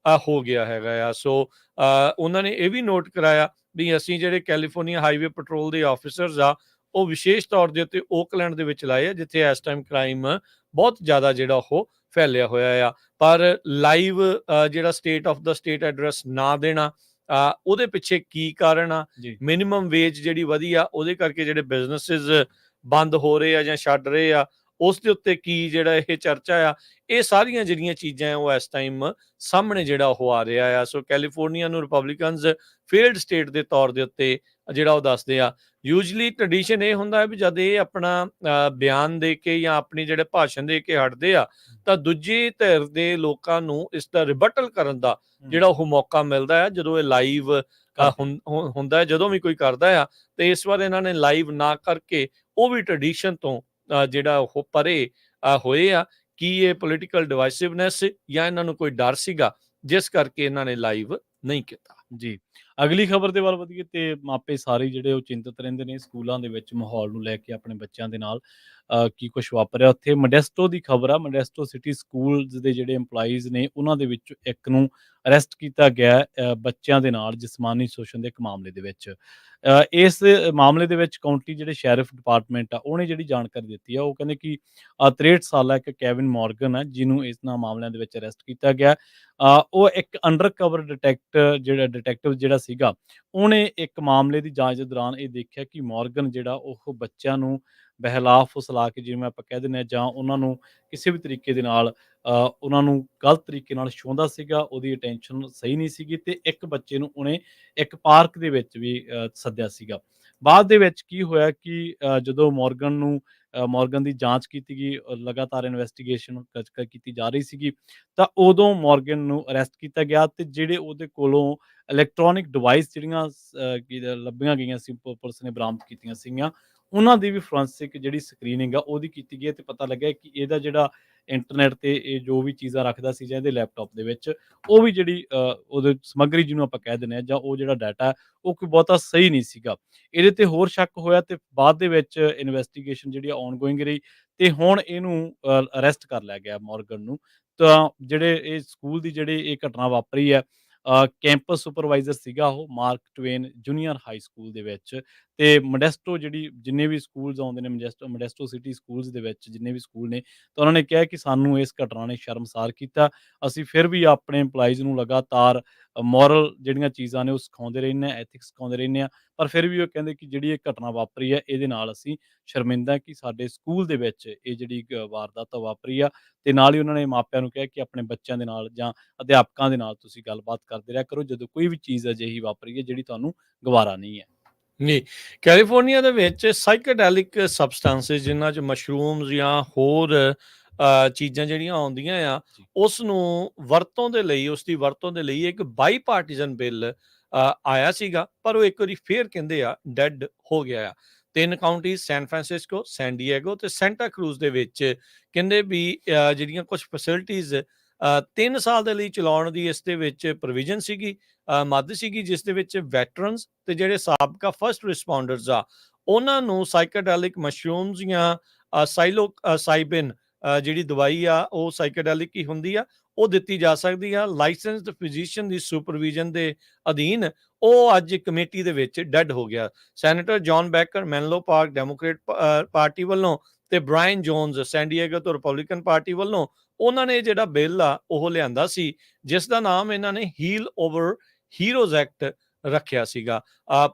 ਹੋ ਗਿਆ ਹੈਗਾ ਆ। ਸੋ ਉਹਨਾਂ ਨੇ ਇਹ ਵੀ ਨੋਟ ਕਰਾਇਆ ਵੀ ਅਸੀਂ ਜਿਹੜੇ ਕੈਲੀਫੋਰਨੀਆ ਹਾਈਵੇ ਪੈਟਰੋਲ ਦੇ ਆਫੀਸਰਸ ਆ, ਉਹ ਵਿਸ਼ੇਸ਼ ਤੌਰ ਦੇ ਉੱਤੇ ਓਕਲੈਂਡ ਦੇ ਵਿੱਚ ਲਾਏ ਆ, ਜਿੱਥੇ ਇਸ ਟਾਈਮ ਕ੍ਰਾਈਮ ਬਹੁਤ ਜ਼ਿਆਦਾ ਜਿਹੜਾ ਉਹ ਫੈਲਿਆ ਹੋਇਆ ਆ। ਪਰ ਲਾਈਵ ਜਿਹੜਾ state of the state address ਨਾ ਦੇਣਾ, ਉਹਦੇ ਪਿੱਛੇ ਕੀ ਕਾਰਨ ਆ? ਜੀ ਮਿਨੀਮਮ ਵੇਜ ਜਿਹੜੀ ਵਧੀ ਆ, ਉਹਦੇ ਕਰਕੇ ਜਿਹੜੇ ਬਿਜ਼ਨੈਸਿਸ ਬੰਦ ਹੋ ਰਹੇ ਆ ਜਾਂ ਛੱਡ ਰਹੇ ਆ, ਉਸ ਦੇ ਉੱਤੇ ਕੀ ਜਿਹੜਾ ਇਹ ਚਰਚਾ ਆ, ਇਹ ਸਾਰੀਆਂ ਜਿਹੜੀਆਂ ਚੀਜ਼ਾਂ ਉਹ ਇਸ ਟਾਈਮ ਸਾਹਮਣੇ ਜਿਹੜਾ ਉਹ ਆ ਰਿਹਾ ਆ। ਸੋ ਕੈਲੀਫੋਰਨੀਆ ਨੂੰ ਰਿਪਬਲਿਕਨਸ ਫੇਲਡ ਸਟੇਟ ਦੇ ਤੌਰ ਦੇ ਉੱਤੇ ਜਿਹੜਾ ਉਹ ਦੱਸਦੇ ਆ। ਯੂਜਲੀ ਟ੍ਰੈਡੀਸ਼ਨ ਇਹ ਹੁੰਦਾ ਹੈ ਵੀ ਜਦ ਇਹ ਆਪਣਾ ਬਿਆਨ ਦੇ ਕੇ ਜਾਂ ਆਪਣੀ ਜਿਹੜੇ ਭਾਸ਼ਣ ਦੇ ਕੇ ਹਟਦੇ ਆ, ਤਾਂ ਦੂਜੇ ਧਿਰ ਦੇ ਲੋਕਾਂ ਨੂੰ ਇਸ ਦਾ ਰਿਬਟਲ ਕਰਨ ਦਾ ਜਿਹੜਾ ਉਹ ਮੌਕਾ ਮਿਲਦਾ ਹੈ ਜਦੋਂ ਇਹ ਲਾਈਵ ਹੁੰਦਾ ਹੈ। ਜਦੋਂ ਵੀ ਕੋਈ ਕਰਦਾ ਆ, ਤੇ ਇਸ ਵਾਰ ਇਹਨਾਂ ਨੇ ਲਾਈਵ ਨਾ ਕਰਕੇ ਉਹ ਵੀ ਟ੍ਰੈਡੀਸ਼ਨ ਤੋਂ ਜਿਹੜਾ ਉਹ ਪਰੇ ਹੋਏ ਆ। ਕੀ ਇਹ ਪੋਲੀਟੀਕਲ ਡਿਵਾਈਸਿਵਨੈਸ ਜਾਂ ਇਹਨਾਂ ਨੂੰ ਕੋਈ ਡਰ ਸੀਗਾ ਜਿਸ ਕਰਕੇ ਇਹਨਾਂ ਨੇ ਲਾਈਵ ਨਹੀਂ ਕੀਤਾ? ਜੀ ਅਗਲੀ ਖਬਰ ਦੇ ਵੱਲ ਵਧੀਏ ਤੇ ਮਾਪੇ ਸਾਰੇ ਜਿਹੜੇ ਉਹ ਚਿੰਤਤ ਰਹਿੰਦੇ ਨੇ ਸਕੂਲਾਂ ਦੇ ਵਿੱਚ ਮਾਹੌਲ ਨੂੰ ਲੈ ਕੇ ਆਪਣੇ ਬੱਚਿਆਂ ਦੇ ਨਾਲ ਕੀ ਕੁਝ ਵਾਪਰਿਆ ਉੱਥੇ। ਮੋਡੈਸਟੋ ਦੀ ਖਬਰ ਆ, ਮੋਡੈਸਟੋ ਸਿਟੀ ਸਕੂਲਸ ਦੇ ਜਿਹੜੇ EMPLOYEES ਨੇ ਉਹਨਾਂ ਦੇ ਵਿੱਚੋਂ ਇੱਕ ਨੂੰ ਅਰੈਸਟ ਕੀਤਾ ਗਿਆ ਬੱਚਿਆਂ ਦੇ ਨਾਲ ਜਿਸਮਾਨੀ ਸ਼ੋਸ਼ਣ ਦੇ ਇੱਕ ਮਾਮਲੇ ਦੇ ਵਿੱਚ। ਇਸ ਮਾਮਲੇ ਦੇ ਵਿੱਚ ਕਾਉਂਟੀ ਜਿਹੜੇ ਸ਼ੈਰਿਫ ਡਿਪਾਰਟਮੈਂਟ ਆ ਉਹਨੇ ਜਿਹੜੀ ਜਾਣਕਾਰੀ ਦਿੱਤੀ ਆ, ਉਹ ਕਹਿੰਦੇ ਕਿ 63 ਸਾਲਾ ਇੱਕ ਕੈਵਿਨ ਮੌਰਗਨ ਹੈ ਜਿਹਨੂੰ ਇਹਨਾਂ ਮਾਮਲਿਆਂ ਦੇ ਵਿੱਚ ਅਰੈਸਟ ਕੀਤਾ ਗਿਆ। ਉਹ ਇੱਕ ਅੰਡਰ ਕਵਰ ਡਿਟੈਕਟਿਵ ਜਿਹੜਾ ਸੀਗਾ, ਉਹਨੇ ਇੱਕ ਮਾਮਲੇ ਦੀ ਜਾਂਚ ਦੇ ਦੌਰਾਨ ਇਹ ਦੇਖਿਆ ਕਿ ਮੌਰਗਨ ਜਿਹੜਾ ਉਹ ਬੱਚਿਆਂ ਨੂੰ ਬਹਿਲਾ ਫੁਸਲਾ ਕੇ, ਜਿਵੇਂ ਆਪਾਂ ਕਹਿ ਦਿੰਦੇ ਹਾਂ, ਜਾਂ ਉਹਨਾਂ ਨੂੰ ਕਿਸੇ ਵੀ ਤਰੀਕੇ ਦੇ ਨਾਲ ਉਹਨਾਂ ਨੂੰ ਗਲਤ ਤਰੀਕੇ ਨਾਲ ਛੂੰਹਦਾ ਸੀਗਾ। ਉਹਦੀ ਅਟੈਂਸ਼ਨ ਸਹੀ ਨਹੀਂ ਸੀਗੀ ਤੇ ਇੱਕ ਬੱਚੇ ਨੂੰ ਉਹਨੇ ਇੱਕ ਪਾਰਕ ਦੇ ਵਿੱਚ ਵੀ ਸੱਦਿਆ ਸੀਗਾ। ਬਾਅਦ ਦੇ ਵਿੱਚ ਕੀ ਹੋਇਆ ਕਿ ਜਦੋਂ ਮੌਰਗਨ ਦੀ ਜਾਂਚ ਕੀਤੀ ਗਈ, ਲਗਾਤਾਰ ਇਨਵੈਸਟੀਗੇਸ਼ਨ ਕੀਤੀ ਜਾ ਰਹੀ ਸੀਗੀ, ਤਾਂ ਉਦੋਂ ਮੌਰਗਨ ਨੂੰ ਅਰੈਸਟ ਕੀਤਾ ਗਿਆ ਤੇ ਜਿਹੜੇ ਉਹਦੇ ਕੋਲੋਂ ਇਲੈਕਟ੍ਰੋਨਿਕ ਡਿਵਾਈਸ ਜਿਹੜੀਆਂ ਲੱਭੀਆਂ ਗਈਆਂ ਸੀ, ਪੁਲਿਸ ਨੇ ਬਰਾਮਦ ਕੀਤੀਆਂ ਸੀਗੀਆਂ, ਉਹਨਾਂ ਦੀ ਵੀ ਫੋਰੈਂਸਿਕ ਜਿਹੜੀ ਸਕਰੀਨਿੰਗ ਆ ਉਹਦੀ ਕੀਤੀ ਗਈ ਤੇ ਪਤਾ ਲੱਗਿਆ ਕਿ ਇਹਦਾ ਜਿਹੜਾ ਇੰਟਰਨੈਟ ਤੇ ਇਹ ਜੋ ਵੀ ਚੀਜ਼ਾਂ ਰੱਖਦਾ ਸੀ ਜਾਂ ਇਹਦੇ ਲੈਪਟਾਪ ਦੇ ਵਿੱਚ, ਉਹ ਵੀ ਜਿਹੜੀ ਉਹਦੇ ਸਮੱਗਰੀ ਜਿਹਨੂੰ ਆਪਾਂ ਕਹਿ ਦਿੰਦੇ ਹਾਂ, ਜਾਂ ਉਹ ਜਿਹੜਾ ਡਾਟਾ ਉਹ ਕੋਈ ਬਹੁਤਾ ਸਹੀ ਨਹੀਂ ਸੀਗਾ। ਇਹਦੇ ਤੇ ਹੋਰ ਸ਼ੱਕ ਹੋਇਆ ਤੇ ਬਾਅਦ ਦੇ ਵਿੱਚ ਇਨਵੈਸਟੀਗੇਸ਼ਨ ਜਿਹੜੀ ਆਨਗੋਇੰਗ ਰਹੀ ਤੇ ਹੁਣ ਇਹਨੂੰ ਅਰੈਸਟ ਕਰ ਲਿਆ ਗਿਆ ਮੌਰਗਨ ਨੂੰ। ਤਾਂ ਜਿਹੜੇ ਇਹ ਸਕੂਲ ਦੀ ਜਿਹੜੀ ਇਹ ਘਟਨਾ ਵਾਪਰੀ ਹੈ, ਕੈਂਪਸ ਸੁਪਰਵਾਈਜ਼ਰ ਸੀਗਾ ਉਹ mark Twain junior high school ਦੇ ਵਿੱਚ। ਤੇ ਮੋਡੈਸਟੋ ਜਿਹੜੀ ਜਿੰਨੇ ਵੀ ਸਕੂਲਸ ਆਉਂਦੇ ਨੇ, ਮੋਡੈਸਟੋ ਸਿਟੀ ਸਕੂਲਸ ਦੇ ਵਿੱਚ ਜਿੰਨੇ ਵੀ ਸਕੂਲ ਨੇ, ਤਾਂ ਉਹਨਾਂ ਨੇ ਕਿਹਾ ਕਿ ਸਾਨੂੰ ਇਸ ਘਟਨਾ ਨੇ ਸ਼ਰਮਸਾਰ ਕੀਤਾ। ਅਸੀਂ ਫਿਰ ਵੀ ਆਪਣੇ EMPLOYEES ਨੂੰ ਲਗਾਤਾਰ ਮੋਰਲ ਜਿਹੜੀਆਂ ਚੀਜ਼ਾਂ ਨੇ ਉਹ ਸਿਖਾਉਂਦੇ ਰਹਿੰਦੇ ਹਾਂ, ਐਥਿਕਸ ਸਿਖਾਉਂਦੇ ਰਹਿੰਦੇ ਹਾਂ, ਪਰ ਫਿਰ ਵੀ ਉਹ ਕਹਿੰਦੇ ਕਿ ਜਿਹੜੀ ਇਹ ਘਟਨਾ ਵਾਪਰੀ ਹੈ ਇਹਦੇ ਨਾਲ ਅਸੀਂ ਸ਼ਰਮਿੰਦਾ ਕਿ ਸਾਡੇ ਸਕੂਲ ਦੇ ਵਿੱਚ ਇਹ ਜਿਹੜੀ ਵਾਰਦਾਤ ਵਾਪਰੀ ਆ। ਤੇ ਨਾਲ ਹੀ ਉਹਨਾਂ ਨੇ ਮਾਪਿਆਂ ਨੂੰ ਕਿਹਾ ਕਿ ਆਪਣੇ ਬੱਚਿਆਂ ਦੇ ਨਾਲ ਜਾਂ ਅਧਿਆਪਕਾਂ ਦੇ ਨਾਲ ਤੁਸੀਂ ਗੱਲਬਾਤ ਕਰਦੇ ਰਿਹਾ ਕਰੋ ਜਦੋਂ ਕੋਈ ਵੀ ਚੀਜ਼ ਅਜਿਹੀ ਵਾਪਰੀ ਹੈ ਜਿਹੜੀ ਤੁਹਾਨੂੰ ਗਵਾਰਾ ਨਹੀਂ ਹੈ। ਜੀ, ਕੈਲੀਫੋਰਨੀਆ ਦੇ ਵਿੱਚ ਸਾਈਕੇਡੈਲਿਕ ਸਬਸਟੈਂਸਿਸ ਜਿਨ੍ਹਾਂ 'ਚ ਮਸ਼ਰੂਮਸ ਜਾਂ ਹੋਰ ਚੀਜ਼ਾਂ ਜਿਹੜੀਆਂ ਆਉਂਦੀਆਂ ਆ, ਉਸ ਨੂੰ ਵਰਤੋਂ ਦੇ ਲਈ, ਉਸ ਦੀ ਵਰਤੋਂ ਦੇ ਲਈ ਇੱਕ ਬਾਈਪਾਰਟੀਜ਼ਨ ਬਿੱਲ ਆਇਆ ਸੀਗਾ, ਪਰ ਉਹ ਇੱਕ ਵਾਰੀ ਫੇਰ ਕਹਿੰਦੇ ਆ ਡੈਡ ਹੋ ਗਿਆ ਆ। 3 counties San Francisco, San Diego ਤੇ ਸੈਂਟਾ ਕਰੂਜ਼ ਦੇ ਵਿੱਚ ਕਹਿੰਦੇ ਵੀ ਜਿਹੜੀਆਂ ਕੁਝ ਫੈਸਿਲਿਟੀਜ਼ 3 ਸਾਲ ਦੇ ਲਈ ਚਲਾਉਣ ਦੀ ਇਸ ਦੇ ਵਿੱਚ ਪ੍ਰੋਵੀਜ਼ਨ ਸੀਗੀ, ਮੱਦ ਸੀਗੀ, ਜਿਸ ਦੇ ਵਿੱਚ ਵੈਟਰਨਸ ਤੇ ਜਿਹੜੇ ਸਾਬਕਾ ਫਸਟ ਰਿਸਪੌਂਡਰਸ ਆ ਉਹਨਾਂ ਨੂੰ ਸਾਈਕੇਡੈਲਿਕ ਮਸ਼ਰੂਮਸ ਜਾਂ ਸਾਈਬਿਨ ਜਿਹੜੀ ਦਵਾਈ ਆ ਉਹ ਸਾਈਕੇਡੈਲਿਕ ਹੀ ਹੁੰਦੀ ਆ, ਉਹ ਦਿੱਤੀ ਜਾ ਸਕਦੀ ਆ ਲਾਇਸੈਂਸਡ ਫਿਜ਼ੀਸ਼ੀਅਨ ਦੀ ਸੁਪਰਵਿਜ਼ਨ ਦੇ ਅਧੀਨ। ਉਹ ਅੱਜ ਕਮੇਟੀ ਦੇ ਵਿੱਚ ਡੈਡ ਹੋ ਗਿਆ। Senator John Becker Menlo Park Democrat party ਵੱਲੋਂ ਤੇ ਬ੍ਰਾਇਨ ਜੋਨਸ ਸੈਨ ਡਿਏਗੋ ਤੋਂ ਰਿਪਬਲਿਕਨ ਪਾਰਟੀ ਵੱਲੋਂ ਉਹਨਾਂ ਨੇ ਜਿਹੜਾ ਬਿੱਲ ਆ ਉਹ ਲਿਆਂਦਾ ਸੀ, ਜਿਸ ਦਾ ਨਾਮ ਇਹਨਾਂ ਨੇ ਹੀਲ ਓਵਰ ਹੀਰੋਜ਼ ਐਕਟ ਰੱਖਿਆ ਸੀਗਾ।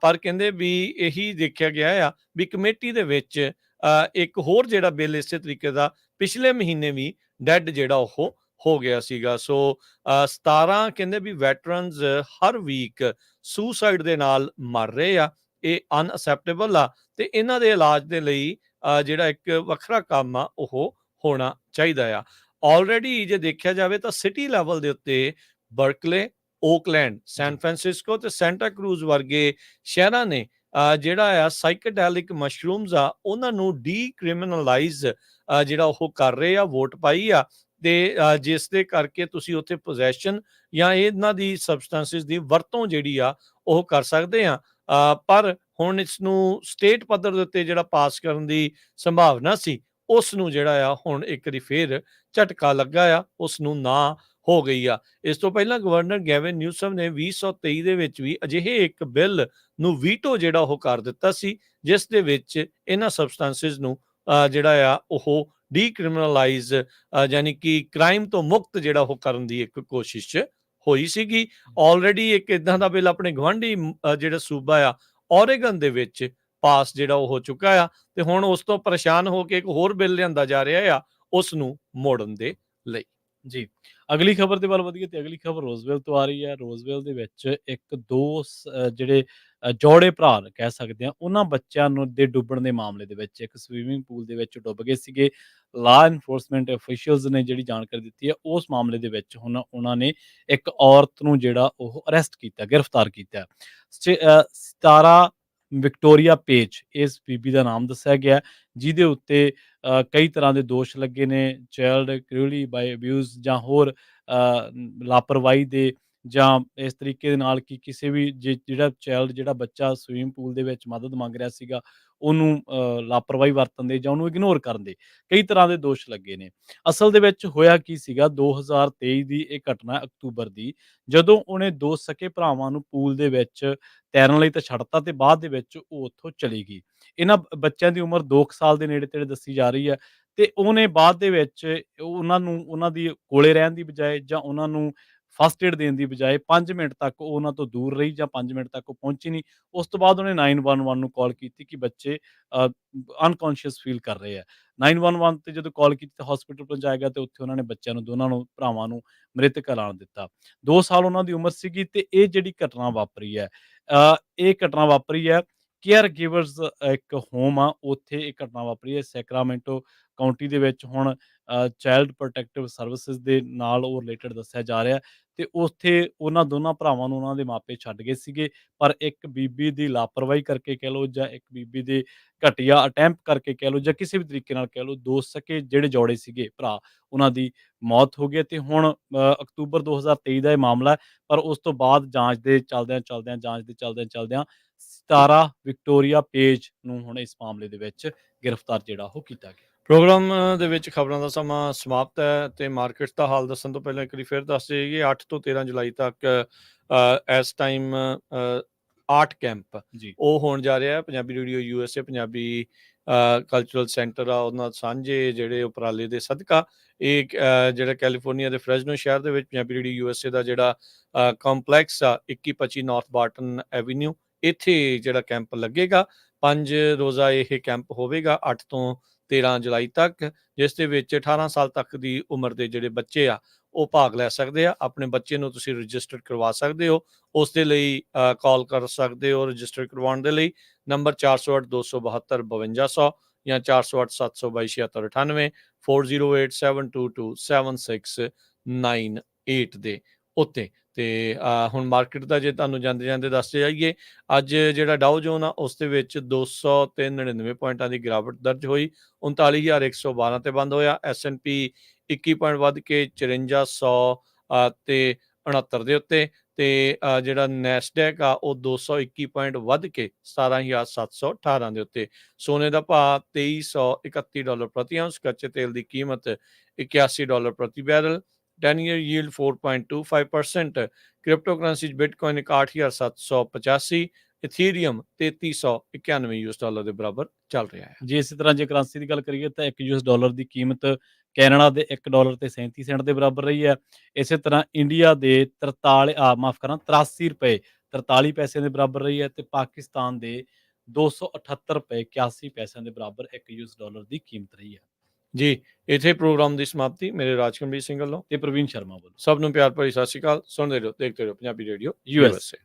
ਪਰ ਕਹਿੰਦੇ ਵੀ ਇਹੀ ਦੇਖਿਆ ਗਿਆ ਆ ਵੀ ਕਮੇਟੀ ਦੇ ਵਿੱਚ ਇੱਕ ਹੋਰ ਜਿਹੜਾ ਬਿੱਲ ਇਸੇ ਤਰੀਕੇ ਦਾ ਪਿਛਲੇ ਮਹੀਨੇ ਵੀ ਡੈਡ ਜਿਹੜਾ ਉਹ ਹੋ ਗਿਆ ਸੀਗਾ। ਸੋ 17 ਕਹਿੰਦੇ ਵੀ ਵੈਟਰਨਸ ਹਰ ਵੀਕ ਸੁਸਾਈਡ ਦੇ ਨਾਲ ਮਰ ਰਹੇ ਆ। ਇਹ ਅਨਅਸੈਪਟੇਬਲ ਆ ਤੇ ਇਹਨਾਂ ਦੇ ਇਲਾਜ ਦੇ ਲਈ ਜਿਹੜਾ ਇੱਕ ਵੱਖਰਾ ਕੰਮ ਆ ਉਹ ਹੋਣਾ ਚਾਹੀਦਾ ਆ। ਆਲਰੇਡੀ ਜੇ ਦੇਖਿਆ ਜਾਵੇ ਤਾਂ ਸਿਟੀ ਲੈਵਲ ਦੇ ਉੱਤੇ ਬਰਕਲੇ, ਓਕਲੈਂਡ, ਸੈਨ ਫਰਾਂਸਿਸਕੋ ਤੇ ਸੈਂਟਾ ਕਰੂਜ਼ ਵਰਗੇ ਸ਼ਹਿਰਾਂ ਨੇ ਜਿਹੜਾ ਆ ਸਾਈਕੇਡੈਲਿਕ ਮਸ਼ਰੂਮਸ ਆ ਉਹਨਾਂ ਨੂੰ ਡੀਕ੍ਰਿਮੀਨਲਾਈਜ਼ ਜਿਹੜਾ ਉਹ ਕਰ ਰਹੇ ਆ, ਵੋਟ ਪਾਈ ਆ। ਤੇ ਜਿਸ ਦੇ ਕਰਕੇ ਤੁਸੀਂ ਉੱਥੇ ਪੋਜੈਸ਼ਨ ਜਾਂ ਇਹਨਾਂ ਦੀ ਸਬਸਟੈਂਸਿਸ ਦੀ ਵਰਤੋਂ ਜਿਹੜੀ ਆ ਉਹ ਕਰ ਸਕਦੇ ਆ। ਪਰ ਹੁਣ ਇਸ ਨੂੰ ਸਟੇਟ ਪੱਧਰ ਦੇ ਉੱਤੇ ਜਿਹੜਾ ਪਾਸ ਕਰਨ ਦੀ ਸੰਭਾਵਨਾ ਸੀ, ਉਸ ਨੂੰ ਜਿਹੜਾ ਆ ਹੁਣ ਇੱਕ ਵਾਰੀ ਫੇਰ ਝਟਕਾ ਲੱਗਾ ਆ, ਉਸ ਨੂੰ ਨਾ ਹੋ ਗਈ ਆ। ਇਸ ਤੋਂ ਪਹਿਲਾਂ ਗਵਰਨਰ ਗੈਵਿਨ ਨਿਊਸਮ ਨੇ 2023 ਦੇ ਵਿੱਚ ਵੀ ਅਜਿਹੇ ਇੱਕ ਬਿੱਲ ਨੂੰ ਵੀਟੋ ਜਿਹੜਾ ਉਹ ਕਰ ਦਿੱਤਾ ਸੀ, ਜਿਸ ਦੇ ਵਿੱਚ ਇਹਨਾਂ ਸਬਸਟੈਂਸਿਸ ਨੂੰ ਜਿਹੜਾ ਆ ਉਹ ਡੀਕ੍ਰਿਮੀਨਲਾਈਜ਼ ਯਾਨੀ ਕਿ ਕ੍ਰਾਈਮ ਤੋਂ ਮੁਕਤ ਜਿਹੜਾ ਉਹ ਕਰਨ ਦੀ ਇੱਕ ਕੋਸ਼ਿਸ਼ ਹੋਈ ਸੀਗੀ। ਆਲਰੇਡੀ ਇੱਕ ਇਦਾਂ ਦਾ ਬਿੱਲ ਆਪਣੇ ਗਵਾਂਢੀ ਜਿਹੜਾ ਸੂਬਾ ਆ ਓਰੇਗਨ ਦੇ ਵਿੱਚ ਪਾਸ ਜਿਹੜਾ ਉਹ ਹੋ ਚੁੱਕਾ ਆ, ਤੇ ਹੁਣ ਉਸ ਤੋਂ ਪਰੇਸ਼ਾਨ ਹੋ ਕੇ ਇੱਕ ਹੋਰ ਬਿੱਲ ਲਿਆਂਦਾ ਜਾ ਰਿਹਾ ਆ ਉਸ ਨੂੰ ਮੋੜਨ ਦੇ ਲਈ। ਜੀ, ਅਗਲੀ ਖਬਰ ਦੇ ਵੱਲ ਵਧੀਏ ਤੇ ਅਗਲੀ ਖਬਰ ਰੋਜ਼ਵੈਲ ਤੋਂ ਆ ਰਹੀ ਹੈ। ਰੋਜ਼ਵੈਲ ਦੇ ਵਿੱਚ ਇੱਕ ਦੋ ਜਿਹੜੇ ਜੋੜੇ ਭਰਾ ਕਹਿ ਸਕਦੇ ਆ, ਉਹਨਾਂ ਬੱਚਿਆਂ ਨੂੰ ਦੇ ਡੁੱਬਣ ਦੇ ਮਾਮਲੇ ਦੇ ਵਿੱਚ ਇੱਕ ਸਵੀਮਿੰਗ ਪੂਲ ਦੇ ਵਿੱਚ ਡੁੱਬ ਗਏ ਸੀਗੇ। ਲਾ ਇਨਫੋਰਸਮੈਂਟ ਅਫੀਸ਼ੀਅਲਸ ਨੇ ਜਿਹੜੀ ਜਾਣਕਾਰੀ ਦਿੱਤੀ ਹੈ, ਉਸ ਮਾਮਲੇ ਦੇ ਵਿੱਚ ਹੁਣ ਉਹਨਾਂ ਨੇ ਇੱਕ ਔਰਤ ਨੂੰ ਜਿਹੜਾ ਉਹ ਅਰੈਸਟ ਕੀਤਾ, ਗ੍ਰਿਫਤਾਰ ਕੀਤਾ। 17 ਵਿਕਟੋਰੀਆ ਪੇਜ ਇਸ ਬੀਬੀ ਦਾ ਨਾਮ ਦੱਸਿਆ ਗਿਆ, ਜਿਹਦੇ ਉੱਤੇ ਕਈ ਤਰ੍ਹਾਂ ਦੇ ਦੋਸ਼ ਲੱਗੇ ਨੇ, ਚਾਈਲਡ ਕਰੂਅਲੀ ਬਾਈ ਅਬਿਊਜ਼ ਜਾਂ ਹੋਰ ਲਾਪਰਵਾਹੀ ਦੇ, ਜਾਂ ਇਸ ਤਰੀਕੇ ਦੇ ਨਾਲ ਕਿ ਕਿਸੇ ਵੀ ਜਿਹੜਾ ਬੱਚਾ ਸਵੀਮਿੰਗ ਪੂਲ ਦੇ ਵਿੱਚ ਮਦਦ ਮੰਗ ਰਿਹਾ ਸੀਗਾ, ਉਹਨੂੰ ਲਾਪਰਵਾਹੀ ਵਰਤਣ ਦੇ ਜਾਂ ਉਹਨੂੰ ਇਗਨੋਰ ਕਰਨ ਦੇ ਕਈ ਤਰ੍ਹਾਂ ਦੇ ਦੋਸ਼ ਲੱਗੇ ਨੇ। ਅਸਲ ਦੇ ਵਿੱਚ ਹੋਇਆ ਕੀ ਸੀਗਾ, 2023 ਦੀ ਇਹ ਘਟਨਾ ਅਕਤੂਬਰ ਦੀ, ਜਦੋਂ ਉਹਨੇ ਦੋ ਸਕੇ ਭਰਾਵਾਂ ਨੂੰ ਪੂਲ ਦੇ ਵਿੱਚ ਤੈਰਨ ਲਈ ਤਾਂ ਛੱਡਤਾ ਤੇ ਬਾਅਦ ਦੇ ਵਿੱਚ ਉਹ ਉੱਥੋਂ ਚਲੀ ਗਈ। ਇਹਨਾਂ ਬੱਚਿਆਂ ਦੀ ਉਮਰ 2 ਸਾਲ ਦੇ ਨੇੜੇ-ਤੇੜੇ ਦੱਸੀ ਜਾ ਰਹੀ ਹੈ, ਤੇ ਉਹਨੇ ਬਾਅਦ ਦੇ ਵਿੱਚ ਉਹਨਾਂ ਦੀ ਕੋਲੇ ਰਹਿਣ ਦੀ ਬਜਾਏ ਜਾਂ ਉਹਨਾਂ ਨੂੰ ਫਸਟ ਏਡ ਦੇਣ ਦੀ ਬਜਾਏ 5 ਮਿੰਟ ਤੱਕ ਉਹ ਉਹਨਾਂ ਤੋਂ ਦੂਰ ਰਹੀ, ਜਾਂ 5 ਮਿੰਟ ਤੱਕ ਉਹ ਪਹੁੰਚੀ ਨਹੀਂ। ਉਸ ਤੋਂ ਬਾਅਦ ਉਹਨੇ 911 ਨੂੰ ਕਾਲ ਕੀਤੀ ਕਿ ਬੱਚੇ ਅਨਕੌਂਸ਼ੀਅਸ ਫੀਲ ਕਰ ਰਹੇ ਆ। 911 ਤੇ ਜਦੋਂ ਕਾਲ ਕੀਤੀ ਤਾਂ ਹਸਪੀਟਲ ਪਹੁੰਚਾਇਆ ਗਿਆ, ਤੇ ਉੱਥੇ ਉਹਨਾਂ ਨੇ ਬੱਚਿਆਂ ਨੂੰ, ਦੋਨਾਂ ਨੂੰ ਭਰਾਵਾਂ ਨੂੰ ਮ੍ਰਿਤਕ ਐਲਾਨ ਦਿੱਤਾ। 2 ਸਾਲ ਉਹਨਾਂ ਦੀ ਉਮਰ ਸੀਗੀ, ਤੇ ਇਹ ਜਿਹੜੀ ਘਟਨਾ ਵਾਪਰੀ ਹੈ, ਇਹ ਘਟਨਾ ਵਾਪਰੀ ਹੈ ਕੇਅਰ ਗਿਵਰਸ ਇੱਕ ਹੋਮ ਆ, ਉੱਥੇ ਇਹ ਘਟਨਾ ਵਾਪਰੀ ਹੈ ਸੈਕਰਾਮੈਂਟੋ ਕਾਉਂਟੀ ਦੇ ਵਿੱਚ। ਹੁਣ ਚਾਈਲਡ ਪ੍ਰੋਟੈਕਟਿਵ ਸਰਵਿਸਿਜ਼ ਦੇ ਨਾਲ ਉਹ ਰਿਲੇਟਡ ਦੱਸਿਆ ਜਾ ਰਿਹਾ, ਤੇ ਉੱਥੇ ਉਹਨਾਂ ਦੋਨਾਂ ਭਰਾਵਾਂ ਨੂੰ ਉਹਨਾਂ ਦੇ ਮਾਪੇ ਛੱਡ ਗਏ ਸੀਗੇ। ਪਰ ਇੱਕ ਬੀਬੀ ਦੀ ਲਾਪਰਵਾਹੀ ਕਰਕੇ ਕਹਿ ਲਓ, ਜਾਂ ਇੱਕ ਬੀਬੀ ਦੇ ਘਟੀਆ ਅਟੈਂਪਟ ਕਰਕੇ ਕਹਿ ਲਓ, ਜਾਂ ਕਿਸੇ ਵੀ ਤਰੀਕੇ ਨਾਲ ਕਹਿ ਲਓ, ਦੋ ਸਕੇ ਜਿਹੜੇ ਜੋੜੇ ਸੀਗੇ ਭਰਾ, ਉਹਨਾਂ ਦੀ ਮੌਤ ਹੋ ਗਈ। ਤੇ ਹੁਣ ਅਕਤੂਬਰ 2023 ਦਾ ਇਹ ਮਾਮਲਾ ਹੈ, ਪਰ ਉਸ ਤੋਂ ਬਾਅਦ ਜਾਂਚ ਦੇ ਚਲਦਿਆਂ 17 ਵਿਕਟੋਰੀਆ ਪੇਜ ਨੂੰ ਹੁਣ ਇਸ ਮਾਮਲੇ ਦੇ ਵਿੱਚ ਗ੍ਰਿਫਤਾਰ ਜਿਹੜਾ ਉਹ ਕੀਤਾ ਗਿਆ। ਪ੍ਰੋਗਰਾਮ ਦੇ ਵਿੱਚ ਖਬਰਾਂ ਦਾ ਸਮਾਂ ਸਮਾਪਤ ਹੈ, ਤੇ ਮਾਰਕੀਟ ਦਾ ਹਾਲ ਦੱਸਣ ਤੋਂ ਪਹਿਲਾਂ ਇੱਕ ਵਾਰੀ ਫਿਰ ਦੱਸ ਦੇਈਏ, 8 ਤੋਂ 13 ਜੁਲਾਈ ਤੱਕ ਇਸ ਟਾਈਮ ਆਰਟ ਕੈਂਪ ਉਹ ਹੋਣ ਜਾ ਰਿਹਾ ਹੈ। Punjabi radio USA, Punjabi cultural centre ਆ, ਉਹਨਾਂ ਸਾਂਝੇ ਜਿਹੜੇ ਉਪਰਾਲੇ ਦੇ ਸਦਕਾ ਇਹ ਜਿਹੜਾ ਕੈਲੀਫੋਰਨੀਆ ਦੇ ਫਰੈਜ਼ਨੋ ਸ਼ਹਿਰ ਦੇ ਵਿੱਚ ਪੰਜਾਬੀ ਰੇਡੀਓ USA ਦਾ ਜਿਹੜਾ ਕੰਪਲੈਕਸ ਆ 2125 ਨਾਰਥ ਬਾਰਟਨ ਐਵੀਨਿਊ, ਇੱਥੇ ਜਿਹੜਾ ਕੈਂਪ ਲੱਗੇਗਾ। 5 ਰੋਜ਼ਾ ਇਹ ਕੈਂਪ ਹੋਵੇਗਾ 8 ਤੋਂ 13 ਜੁਲਾਈ ਤੱਕ, ਜਿਸ ਦੇ ਵਿੱਚ 18 ਸਾਲ ਤੱਕ ਦੀ ਉਮਰ ਦੇ ਜਿਹੜੇ ਬੱਚੇ ਆ ਉਹ ਭਾਗ ਲੈ ਸਕਦੇ ਆ। ਆਪਣੇ ਬੱਚੇ ਨੂੰ ਤੁਸੀਂ ਰਜਿਸਟਰ ਕਰਵਾ ਸਕਦੇ ਹੋ, ਉਸ ਦੇ ਲਈ ਕਾਲ ਕਰ ਸਕਦੇ ਹੋ ਰਜਿਸਟਰ ਕਰਵਾਉਣ ਦੇ ਲਈ। ਨੰਬਰ 408-272-5200 ਜਾਂ 408-722-7698, 4087227698 ਦੇ ਉੱਤੇ। ਤੇ ਹੁਣ ਮਾਰਕੀਟ ਦਾ ਜੇ ਤੁਹਾਨੂੰ ਜਾਂਦੇ ਜਾਂਦੇ ਦੱਸਦੇ ਜਾਈਏ, ਅੱਜ ਜਿਹੜਾ ਡਾਓ ਜੋਨ ਆ ਉਸ ਦੇ ਵਿੱਚ 299 ਪੁਆਇੰਟਾਂ ਦੀ ਗਿਰਾਵਟ ਦਰਜ ਹੋਈ, 39,112 ਤੇ ਬੰਦ ਹੋਇਆ। S&P 21 ਪੁਆਇੰਟ ਵੱਧ ਕੇ 5400 ਤੇ 69 ਦੇ ਉੱਤੇ, ਤੇ ਜਿਹੜਾ ਨੈਸਡੈਕ ਆ ਉਹ 221 ਪੁਆਇੰਟ ਵੱਧ ਕੇ 17,718 ਦੇ ਉੱਤੇ। ਸੋਨੇ ਦਾ ਭਾਅ $2331 ਪ੍ਰਤੀ ਆਉਂਸ, ਕੱਚੇ ਤੇਲ ਦੀ ਕੀਮਤ $81 ਪ੍ਰਤੀ barrel, 10-year yield 4.25%, crypto currency Bitcoin 61785, ਇਥੀਰੀਅਮ $3391 ਦੇ ਬਰਾਬਰ ਚੱਲ ਰਿਹਾ ਹੈ। ਜੇ ਇਸੇ ਤਰ੍ਹਾਂ ਜੇ ਕਰੰਸੀ ਦੀ ਗੱਲ ਕਰੀਏ ਤਾਂ $1 ਦੀ ਕੀਮਤ ਕੈਨੇਡਾ ਦੇ $1 ਤੇ 37 ਸੈਂਟ ਦੇ ਬਰਾਬਰ ਰਹੀ ਹੈ। ਇਸੇ ਤਰ੍ਹਾਂ ਇੰਡੀਆ ਦੇ 83 ਰੁਪਏ 43 ਪੈਸੇ ਦੇ ਬਰਾਬਰ ਰਹੀ ਹੈ ਤੇ ਪਾਕਿਸਤਾਨ ਦੇ 278 ਰੁਪਏ 81 ਪੈਸਿਆਂ ਦੇ ਬਰਾਬਰ $1 ਦੀ ਕੀਮਤ ਰਹੀ ਹੈ। ਜੀ, ਇੱਥੇ ਪ੍ਰੋਗਰਾਮ ਦੀ ਸਮਾਪਤੀ। ਮੇਰੇ ਰਾਜਕਮਲ ਸਿੰਘ ਵੱਲੋਂ ਤੇ ਪ੍ਰਵੀਨ ਸ਼ਰਮਾ ਵੱਲੋਂ ਸਭ ਨੂੰ ਪਿਆਰ ਭਰੀ ਸਤਿ ਸ਼੍ਰੀ ਅਕਾਲ। ਸੁਣਦੇ ਰਹੋ, ਦੇਖਦੇ ਰਹੋ ਪੰਜਾਬੀ ਰੇਡੀਓ USA।